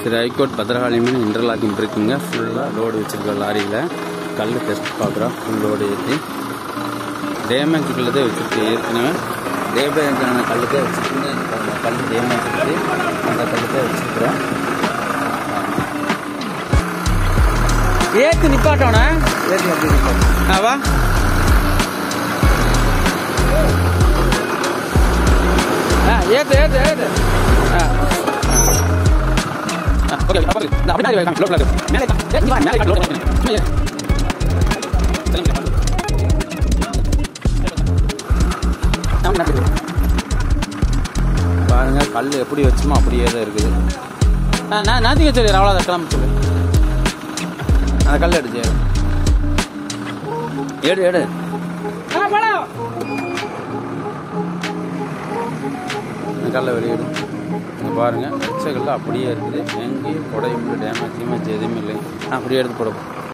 திரு high court Bhadrakaliamman interlocking இருக்குங்க. ஃபுல்லாக load வச்சுருக்க லாரியில் கல் டெஸ்ட் பார்க்குறோம். ஃபுல் லோடு ஏற்றி டேமேஜ் கல்லுதே வச்சுருக்கு. ஏற்கனவே டேமேஜான கல்லுக்கே வச்சுருக்குங்க. கல் டேமேஜ் இருக்குது, அந்த கல்லுக்கே வச்சுருக்குறோம். ஏற்று நிப்பாட்டோண்ணா, ஏற்று அப்படி நிப்பாட்டோம். ஆவா ஏற்று ஏற்று ஏற்று. பாருங்க கல் எப்படி வச்சுமோ அப்படியே தான் இருக்குது. நான் நாத்திக்க சொல்லி அவ்வளோ கிளம்ப சொல்லு. அந்த கல் எடுத்து ஏடு ஏடு. கல்லை வெளியிடும். பாருங்க பச்சை கல் அப்படியே இருக்குது. எங்கேயும் குடையும் டேமேஜ் எதுவுமே இல்லை. அப்படியே எடுத்து போட